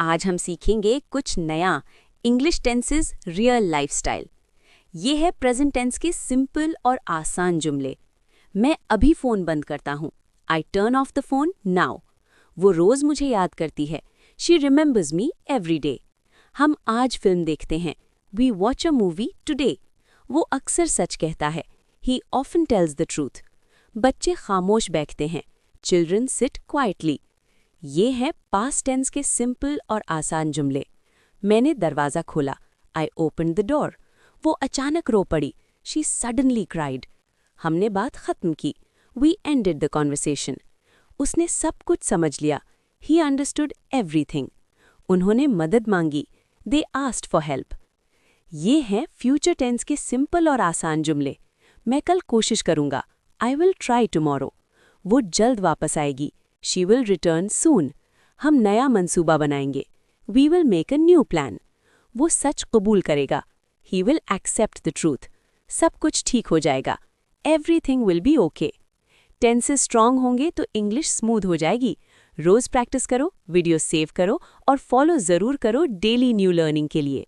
आज हम सीखेंगे कुछ नया इंग्लिश टेंसेस रियल लाइफस्टाइल। ये है प्रेजेंट टेंस के सिंपल और आसान जुमले। मैं अभी फ़ोन बंद करता हूँ। I turn off the phone now. वो रोज़ मुझे याद करती है। She remembers me every day. हम आज फिल्म देखते हैं। We watch a movie today. वो अक्सर सच कहता है। He often tells the truth. बच्चे खामोश बैठते हैं। Children sit quietly. ये है पास्ट टेंस के सिंपल और आसान जुमले। मैंने दरवाज़ा खोला। I open the door. वो अचानक रो पड़ी। She suddenly cried. हमने बात खत्म की। We ended the conversation. उसने सब कुछ समझ लिया। He understood everything. उन्होंने मदद मांगी। They asked for help. ये हैं फ्यूचर टेंस के सिंपल और आसान जुमले। मैं कल कोशिश करूंगा। I will try tomorrow. वो जल्द वापस आएगी। She will return soon. हम नया मंसूबा बनाएंगे। We will make a new plan. वो सच कबूल करेगा। He will accept the truth. सब कुछ ठीक हो जाएगा। Everything will be okay. Tenses strong होंगे तो इंग्लिश स्मूथ हो जाएगी। रोज प्रैक्टिस करो, वीडियो सेव करो और फॉलो ज़रूर करो डेली न्यू लर्निंग के लिए।